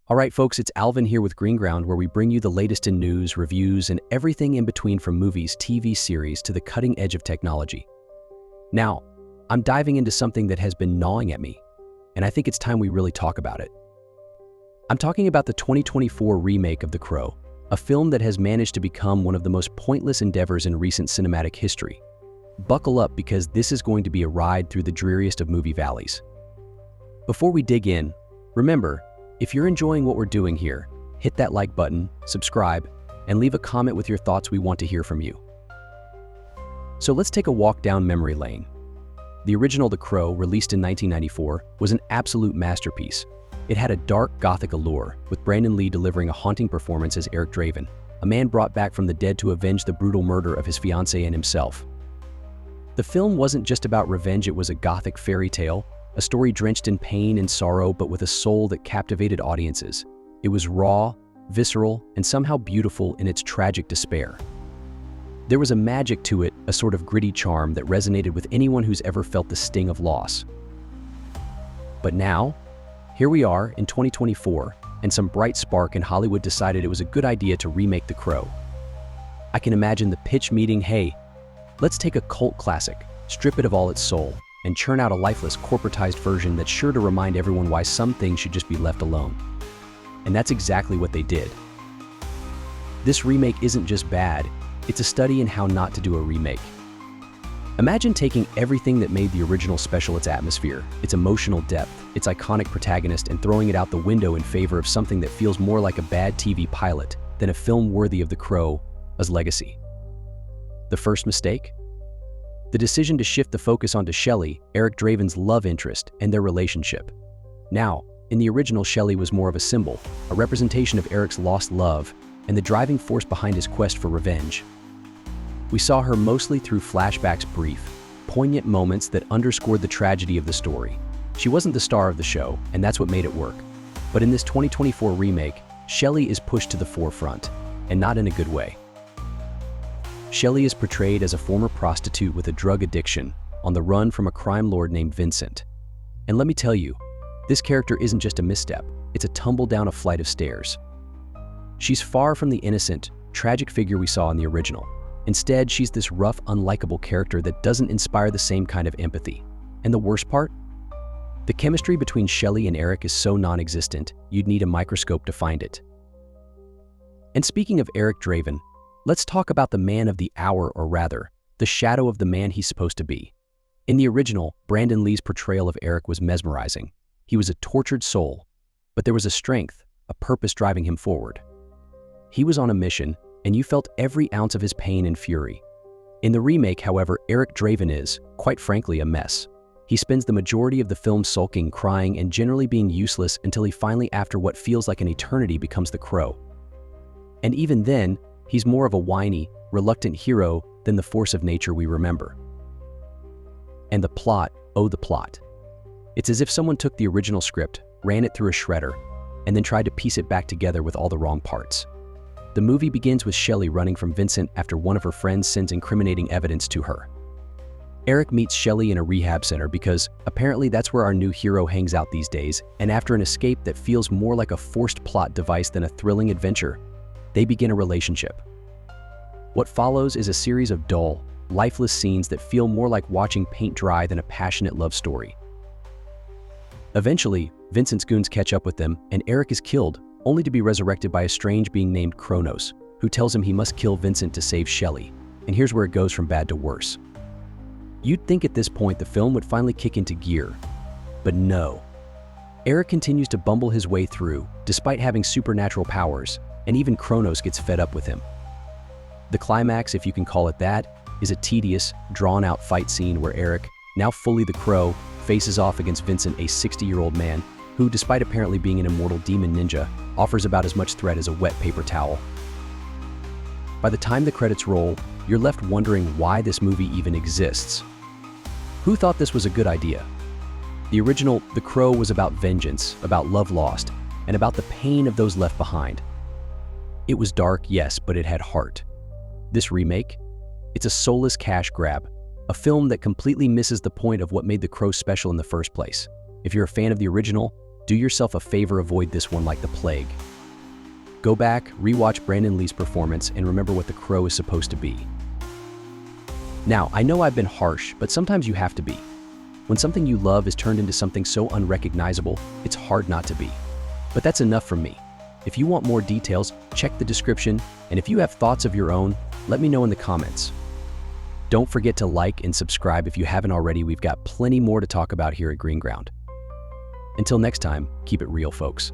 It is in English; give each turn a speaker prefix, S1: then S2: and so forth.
S1: All right, folks, it's Alvin here with Green Ground, where we bring you the latest in news, reviews, and everything in between from movies, TV series, to the cutting edge of technology. Now, I'm diving into something that has been gnawing at me, and I think it's time we really talk about it. I'm talking about the 2024 remake of The Crow, a film that has managed to become one of the most pointless endeavors in recent cinematic history. Buckle up, because this is going to be a ride through the dreariest of movie valleys. Before we dig in, remember, if you're enjoying what we're doing here, hit that like button, subscribe, and leave a comment with your thoughts. We want to hear from you. So let's take a walk down memory lane. The original The Crow, released in 1994, was an absolute masterpiece. It had a dark Gothic allure, with Brandon Lee delivering a haunting performance as Eric Draven, a man brought back from the dead to avenge the brutal murder of his fiancée and himself. The film wasn't just about revenge, it was a Gothic fairy tale, a story drenched in pain and sorrow, but with a soul that captivated audiences. It was raw, visceral, and somehow beautiful in its tragic despair. There was a magic to it, a sort of gritty charm that resonated with anyone who's ever felt the sting of loss. But now, here we are in 2024, and some bright spark in Hollywood decided it was a good idea to remake The Crow. I can imagine the pitch meeting: hey, let's take a cult classic, strip it of all its soul, and churn out a lifeless, corporatized version that's sure to remind everyone why some things should just be left alone. And that's exactly what they did. This remake isn't just bad, it's a study in how not to do a remake. Imagine taking everything that made the original special: its atmosphere, its emotional depth, its iconic protagonist, and throwing it out the window in favor of something that feels more like a bad TV pilot than a film worthy of The Crow's legacy. The first mistake? The decision to shift the focus onto Shelley, Eric Draven's love interest, and their relationship. Now, in the original, Shelley was more of a symbol, a representation of Eric's lost love, and the driving force behind his quest for revenge. We saw her mostly through flashbacks, brief, poignant moments that underscored the tragedy of the story. She wasn't the star of the show, and that's what made it work. But in this 2024 remake, Shelley is pushed to the forefront, and not in a good way. Shelley is portrayed as a former prostitute with a drug addiction, on the run from a crime lord named Vincent. And let me tell you, this character isn't just a misstep, it's a tumble down a flight of stairs. She's far from the innocent, tragic figure we saw in the original. Instead, she's this rough, unlikable character that doesn't inspire the same kind of empathy. And the worst part? The chemistry between Shelley and Eric is so non-existent, you'd need a microscope to find it. And speaking of Eric Draven, let's talk about the man of the hour, or rather, the shadow of the man he's supposed to be. In the original, Brandon Lee's portrayal of Eric was mesmerizing. He was a tortured soul, but there was a strength, a purpose driving him forward. He was on a mission, and you felt every ounce of his pain and fury. In the remake, however, Eric Draven is, quite frankly, a mess. He spends the majority of the film sulking, crying, and generally being useless until he finally, after what feels like an eternity, becomes the Crow. And even then, he's more of a whiny, reluctant hero than the force of nature we remember. And the plot, oh the plot. It's as if someone took the original script, ran it through a shredder, and then tried to piece it back together with all the wrong parts. The movie begins with Shelley running from Vincent after one of her friends sends incriminating evidence to her. Eric meets Shelley in a rehab center because apparently that's where our new hero hangs out these days, and after an escape that feels more like a forced plot device than a thrilling adventure, they begin a relationship. What follows is a series of dull, lifeless scenes that feel more like watching paint dry than a passionate love story. Eventually, Vincent's goons catch up with them, and Eric is killed, only to be resurrected by a strange being named Kronos, who tells him he must kill Vincent to save Shelley. And here's where it goes from bad to worse. You'd think at this point the film would finally kick into gear, but no. Eric continues to bumble his way through, despite having supernatural powers, and even Kronos gets fed up with him. The climax, if you can call it that, is a tedious, drawn-out fight scene where Eric, now fully the Crow, faces off against Vincent, a 60-year-old man who, despite apparently being an immortal demon ninja, offers about as much threat as a wet paper towel. By the time the credits roll, you're left wondering why this movie even exists. Who thought this was a good idea? The original, The Crow, was about vengeance, about love lost, and about the pain of those left behind. It was dark, yes, but it had heart. This remake? It's a soulless cash grab, a film that completely misses the point of what made The Crow special in the first place. If you're a fan of the original, Do yourself a favor, avoid this one like the plague. Go back, rewatch Brandon Lee's performance, and remember what the crow is supposed to be. Now, I know I've been harsh, but sometimes you have to be. When something you love is turned into something so unrecognizable, it's hard not to be. But that's enough from me. If you want more details, check the description, and if you have thoughts of your own, let me know in the comments. Don't forget to like and subscribe if you haven't already. We've got plenty more to talk about here at Green Ground. Until next time, keep it real, folks.